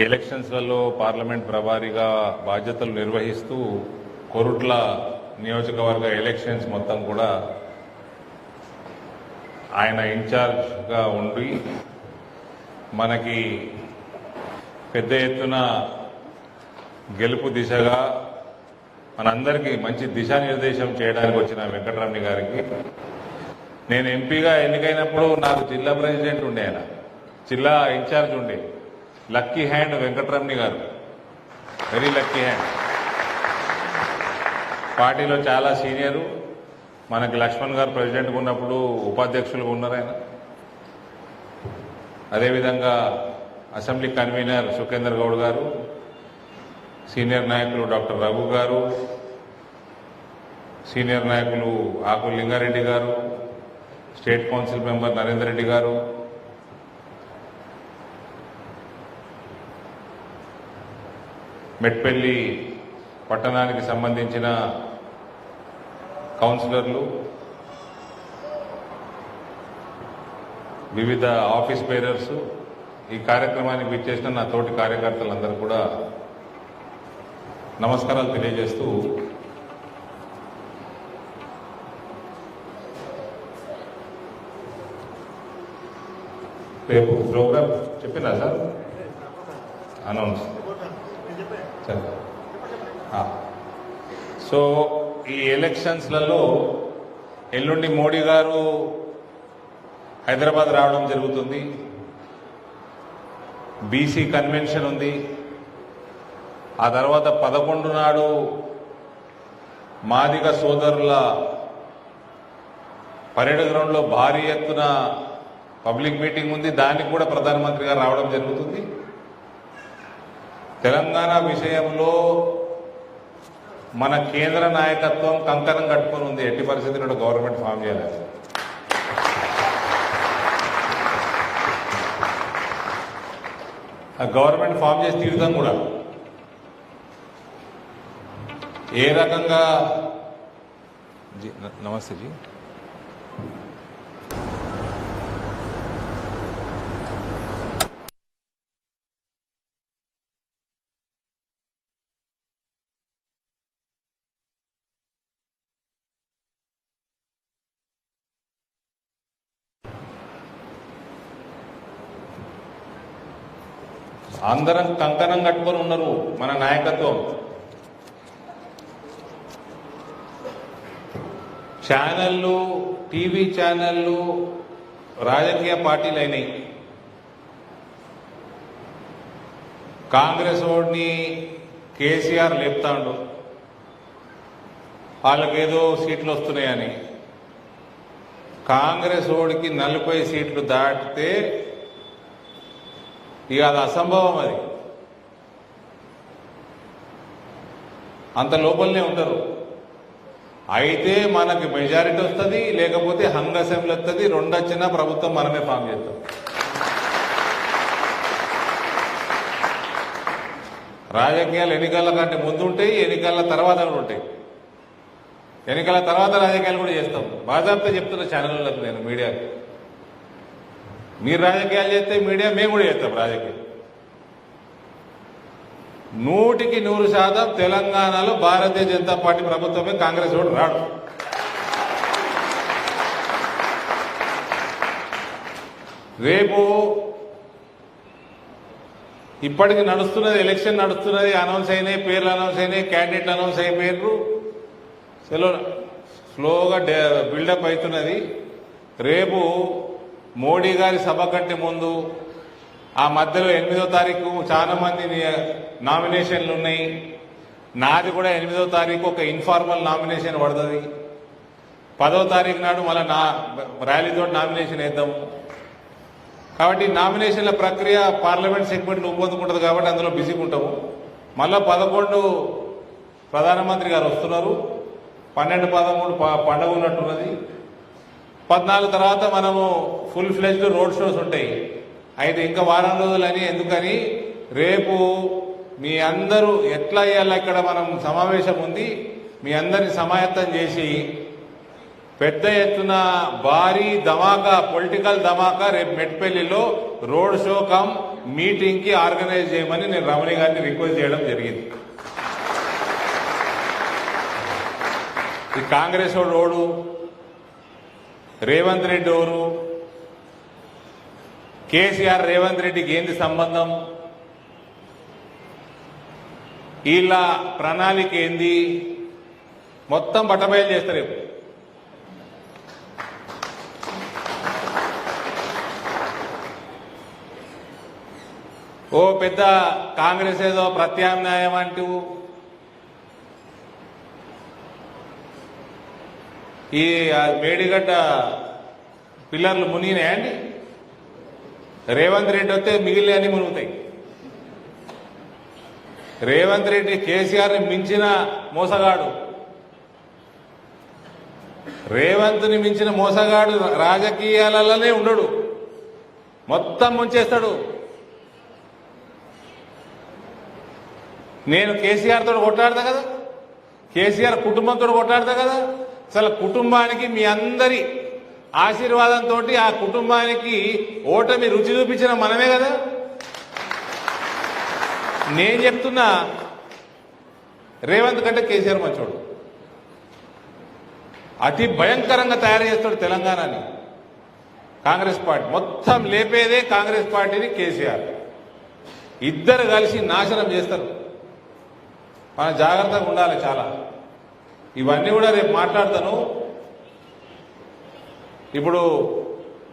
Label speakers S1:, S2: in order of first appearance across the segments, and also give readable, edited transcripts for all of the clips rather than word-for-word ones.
S1: ఎలక్షన్స్లలో parliament ప్రభారిగా బాధ్యతలు నిర్వహిస్తూ కొరుట్ల నియోజకవర్గ ఎలక్షన్స్ మొత్తం కూడా ఆయన ఇన్ఛార్జ్గా ఉండి మనకి పెద్ద ఎత్తున గెలుపు దిశగా మనందరికీ మంచి దిశానిర్దేశం చేయడానికి వచ్చిన వెంకటరమణి గారికి నేను ఎంపీగా ఎన్నికైనప్పుడు నాకు జిల్లా ప్రెసిడెంట్ ఉండే, ఆయన జిల్లా ఇన్ఛార్జ్ ఉండే. లక్కీ హ్యాండ్ వెంకటరమణి గారు, వెరీ లక్కీ హ్యాండ్. పార్టీలో చాలా సీనియరు. మనకి లక్ష్మణ్ గారు ప్రెసిడెంట్గా ఉన్నప్పుడు ఉపాధ్యక్షులుగా ఉన్నారు ఆయన. అదేవిధంగా అసెంబ్లీ కన్వీనర్ సుఖేందర్ గౌడ్ గారు, సీనియర్ నాయకులు డాక్టర్ రఘు గారు, సీనియర్ నాయకులు ఆకు లింగారెడ్డి గారు, state council member Narender Reddy గారు, మెట్పల్లి పట్టణానికి సంబంధించిన కౌన్సిలర్లు, వివిధ ఆఫీస్ బేరర్స్, ఈ కార్యక్రమానికి విచ్చేసిన నా తోటి కార్యకర్తలందరూ కూడా నమస్కారాలు తెలియజేస్తూ రేపు ప్రోగ్రామ్ చెప్పినా సార్ అనౌన్స్. సో ఈ ఎలక్షన్స్లలో ఎల్లుండి మోడీ గారు హైదరాబాద్ రావడం జరుగుతుంది. బీసీ కన్వెన్షన్ ఉంది. ఆ తర్వాత 11 నాడు మాదిగ సోదరుల పరేడ్ గ్రౌండ్లో భారీ ఎత్తున పబ్లిక్ మీటింగ్ ఉంది. దానికి కూడా ప్రధానమంత్రి గారు రావడం జరుగుతుంది. తెలంగాణ విషయంలో మన కేంద్ర నాయకత్వం కంకణం కట్టుకొని ఉంది. ఎట్టి పరిస్థితుల్లో గవర్నమెంట్ ఫామ్ చేయాలి. ఆ గవర్నమెంట్ ఫామ్ చేసి తీరుతాం కూడా. ఏ రకంగా నమస్తే జీ అందరం కంకణం కట్టుకొని ఉన్నారు మన నాయకత్వం. ఛానళ్ళు, టీవీ ఛానళ్ళు, రాజకీయ పార్టీలు అయినాయి. కాంగ్రెస్ ఓడిని కేసీఆర్ లేపుతాడు, వాళ్ళకేదో సీట్లు వస్తున్నాయని. కాంగ్రెస్ ఓడికి 40 సీట్లు దాటితే ఇక అది అసంభవం. అది అంత లోపలనే ఉంటారు. అయితే మనకి మెజారిటీ వస్తుంది, లేకపోతే హంగ్ అసెంబ్లీ వస్తుంది. 2 వచ్చినా ప్రభుత్వం మనమే ఫామ్ చేస్తాం. రాజకీయాలు ఎన్నికల కంటే ముందు ఉంటాయి, ఎన్నికల తర్వాత కూడా ఉంటాయి. ఎన్నికల తర్వాత రాజకీయాలు కూడా చేస్తాం. బాజాబ్తా చెప్తున్న ఛానళ్ళకు నేను, మీడియాకి, మీరు రాజకీయాలు చేస్తే మీడియా మేము కూడా చేస్తాం రాజకీయం. 100% తెలంగాణలో భారతీయ జనతా పార్టీ ప్రభుత్వమే, కాంగ్రెస్ ఓటు రాడు. రేపు ఇప్పటికి నడుస్తున్నది, ఎలక్షన్ నడుస్తున్నది, అనౌన్స్ అయినాయి, పేర్లు అనౌన్స్ అయినాయి, క్యాండిడేట్లు అనౌన్స్ అయిపోయారు. స్లోగా బిల్డప్ అవుతున్నది. రేపు మోడీ గారి సభ కంటే ముందు ఆ మధ్యలో 8వ తారీఖు చాలా మంది నామినేషన్లు ఉన్నాయి. నాది కూడా 8వ తారీఖు ఒక ఇన్ఫార్మల్ నామినేషన్ పడుతుంది. 10వ తారీఖు నాడు మళ్ళీ ర్యాలీతో నామినేషన్ వేద్దాము. కాబట్టి నామినేషన్ల ప్రక్రియ పార్లమెంట్ సెగ్మెంట్లు ఊపందుకుంటుంది కాబట్టి అందులో బిజీగా ఉంటాము. మళ్ళీ 11 ప్రధానమంత్రి గారు వస్తున్నారు. 12, 13 పండుగ ఉన్నట్టున్నది. 14 తర్వాత మనము ఫుల్ ఫ్లెజ్డ్ రోడ్ షోస్ ఉంటాయి. అయితే ఇంకా వారం రోజులని ఎందుకని రేపు మీ అందరూ ఎట్లా అయ్యాలా, ఇక్కడ మనం సమావేశం ఉంది, మీ అందరిని సమాయత్తం చేసి పెద్ద ఎత్తున భారీ ధమాకా, పొలిటికల్ ధమాకా రేపు మెట్పల్లిలో రోడ్ షో కమ్ మీటింగ్ కి ఆర్గనైజ్ చేయమని నేను రమణి గారిని రిక్వెస్ట్ చేయడం జరిగింది. ఈ కాంగ్రెస్ ఓడు, రేవంత్ రెడ్డి ఓరు, కేసీఆర్ రేవంత్ రెడ్డికి ఏంది సంబంధం, వీళ్ళ ప్రణాళిక ఏంది, మొత్తం బట్టబయలు చేస్తారు రేపు. ఓ పెద్ద కాంగ్రెస్ ఏదో ప్రత్యామ్నాయం అంటూ ఈ మేడిగడ్డ పిల్లర్లు మునిగినాయండి. రేవంత్ రెడ్డి వస్తే మిగిలిన అన్ని మునుగుతాయి. రేవంత్ రెడ్డి కేసీఆర్ని మించిన మోసగాడు, రేవంత్ని మించిన మోసగాడు రాజకీయాలలోనే ఉండడు, మొత్తం ముంచేస్తాడు. నేను కేసీఆర్ తోటి కొట్లాడతా కదా, కేసీఆర్ కుటుంబంతో కొట్లాడతా కదా. అసలు కుటుంబానికి మీ అందరి ఆశీర్వాదంతో ఆ కుటుంబానికి ఓటమి రుచి చూపించిన మనమే కదా. నేను చెప్తున్నా, రేవంత్ కంటే కేసీఆర్ మంచోడు, అతి భయంకరంగా తయారు చేస్తాడు తెలంగాణని. కాంగ్రెస్ పార్టీ మొత్తం లేపేదే కాంగ్రెస్ పార్టీని కేసీఆర్, ఇద్దరు కలిసి నాశనం చేస్తారు. మనం జాగ్రత్తగా ఉండాలి చాలా. ఇవన్నీ కూడా రేపు మాట్లాడతాను. ఇప్పుడు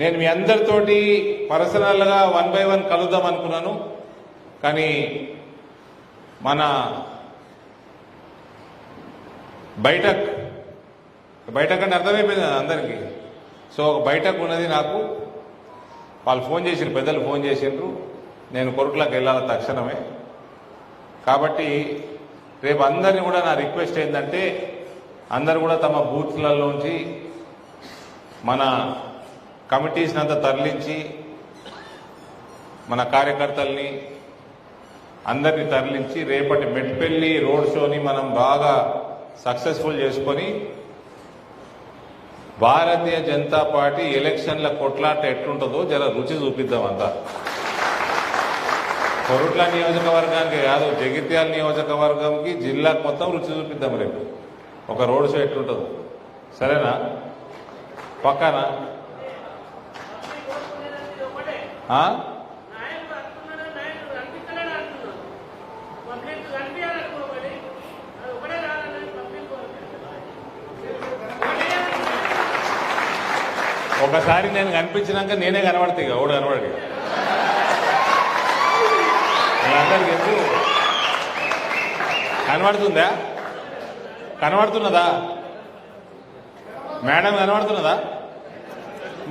S1: నేను మీ అందరితోటి పర్సనల్గా 1 by 1 కలుద్దాం అనుకున్నాను, కానీ మన బయటక్ అంటే అర్థమైపోయింది కదా అందరికీ. సో ఒక బయటకు ఉన్నది, నాకు వాళ్ళు ఫోన్ చేసిరు, పెద్దలు ఫోన్ చేసిండ్రు, నేను కొరుట్లకు వెళ్ళాలి తక్షణమే. కాబట్టి రేపు అందరినీ కూడా నా రిక్వెస్ట్ ఏంటంటే, అందరు కూడా తమ బూత్లలోంచి మన కమిటీస్ని అంతా తరలించి, మన కార్యకర్తల్ని అందరినీ తరలించి రేపటి మెట్పల్లి రోడ్ షోని మనం బాగా సక్సెస్ఫుల్ చేసుకొని భారతీయ జనతా పార్టీ ఎలక్షన్ల కొట్లాట ఎట్లుంటుందో జర రుచి చూపిద్దాం అంతా. కొరుట్ల నియోజకవర్గానికి కాదు, జగిత్యాల నియోజకవర్గంకి, జిల్లాకు మొత్తం రుచి చూపిద్దాం రేపు. ఒక రోడ్ షో ఎట్లుంటుందో, సరేనా? పక్కన ఒకసారి నేను కనిపించినాక నేనే కనబడతా, ఇక ఓడు కనబడి అందరికి ఎందుకు కనబడుతుందా? కనబడుతున్నదా మేడం? కనబడుతున్నదా?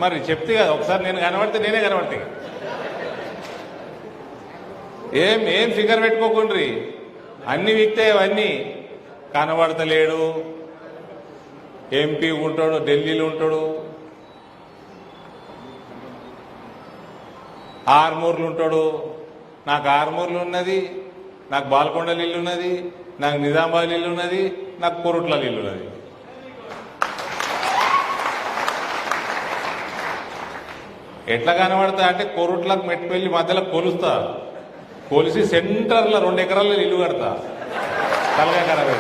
S1: మరి చెప్తే కదా, ఒకసారి నేను కనబడితే నేనే కనబడతా. ఏం ఫిగర్ పెట్టుకోకుండ్రి, అన్ని విక్తే అవన్నీ. కనబడతలేడు, ఎంపీ ఉంటాడు, ఢిల్లీలో ఉంటాడు, ఆర్మూర్లు ఉంటాడు. నాకు ఆర్మూర్లు ఉన్నది, నాకు బాల్కొండలు ఇల్లు ఉన్నది, నాకు నిజామాబాద్ ఇల్లు ఉన్నది, నాకు కొరుట్ల ఇల్లు ఉన్నది. ఎట్లా కనబడతా అంటే, కొరుట్లకు మెట్టిపెళ్లి మధ్యలో కొలుస్తా, కొలిసి సెంటర్లో 2 ఎకరాల్లో ఇల్లు కడతా. తలగా ఖరాబ్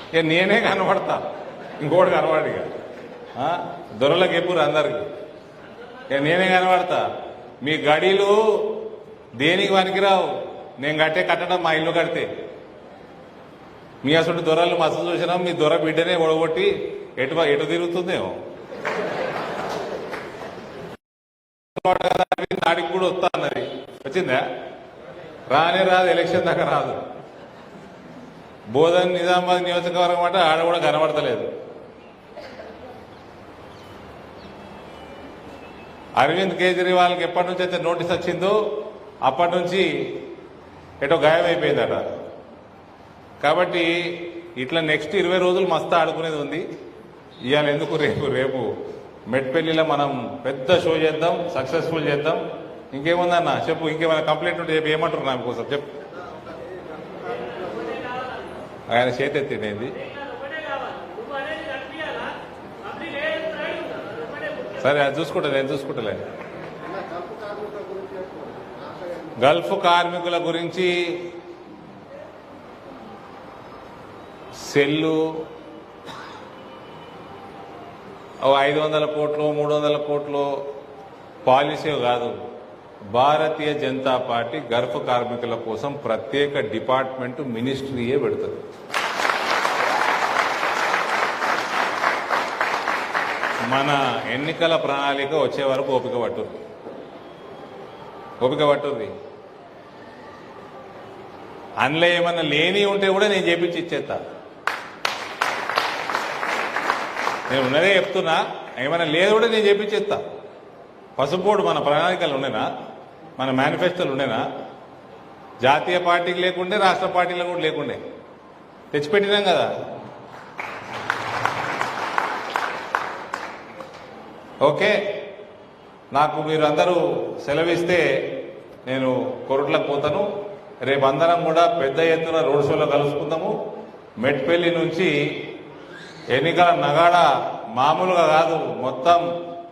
S1: ఇక నేనే కనబడతా, ఇంకోటి కనబడిగా దొరలకు ఎప్పుడు అందరికి. ఇక నేనే కనబడతా. మీ గడీలు దేనికి పనికిరావు, నేను కట్టడం మా ఇల్లు కడితే. మీ అసలు దొరలు మస్తు చూసినాం, మీ దొర బిడ్డనే ఒడగొట్టి ఎటు తిరుగుతుందేమో. నాడికి కూడా వస్తా అన్నది, వచ్చిందా? రానే రాదు, ఎలక్షన్ దాకా రాదు. బోధన్ నిజామాబాద్ నియోజకవర్గం అంటే ఆడ కూడా కనబడతలేదు. అరవింద్ కేజ్రీవాల్కి ఎప్పటి నుంచి అయితే నోటీస్ వచ్చిందో అప్పటి నుంచి ఎటో గాయమైపోయిందట. కాబట్టి ఇట్లా నెక్స్ట్ 20 రోజులు మస్తు ఆడుకునేది ఉంది. ఇవాళ ఎందుకు, రేపు మెట్పల్లిలో మనం పెద్ద షో చేద్దాం, సక్సెస్ఫుల్ చేద్దాం. ఇంకేముందన్న చెప్పు, ఇంకేమైనా కంప్లైంట్ ఉంటే చెప్పి, ఏమంటారు నాకు కోసం చెప్పు. ఆయన చేతెత్తింది సరే అది చూసుకుంటా, నేను చూసుకుంటలే. గల్ఫ్ కార్మికుల గురించి సెల్లు 500 కోట్లు 300 కోట్లు పాలసీ కాదు. భారతీయ జనతా పార్టీ గల్ఫ్ కార్మికుల కోసం ప్రత్యేక డిపార్ట్మెంట్ మినిస్ట్రీయే పెడుతుంది. మన ఎన్నికల ప్రణాళిక వచ్చే వరకు ఓపిక పట్టుర్రి. అందులో ఏమన్నా లేని ఉంటే కూడా నేను చేపించి ఇచ్చేస్తా. నేను ఉన్నదే చెప్తున్నా, ఏమైనా లేదు కూడా నేను చేపించేస్తా. పసుపోడు మన ప్రణాళికలు ఉండేనా, మన మేనిఫెస్టోలు ఉండేనా? జాతీయ పార్టీకి లేకుండే, రాష్ట్ర పార్టీలకు కూడా లేకుండే తెచ్చిపెట్టినాం కదా. ఓకే, నాకు మీరందరూ సెలవిస్తే నేను కొరుట్లకు పోతాను. రేపు అందరం కూడా పెద్ద ఎత్తున రోడ్ షోలో కలుసుకుందాము. మెట్పల్లి నుంచి ఎన్నికల నగాడ మామూలుగా కాదు, మొత్తం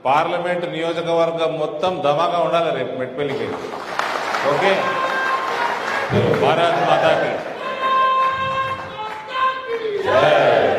S1: పార్లమెంటు నియోజకవర్గం మొత్తం ధమాగా ఉండాలి రేపు మెట్పల్లికి. ఓకే, భారత్ మాతాకి జై.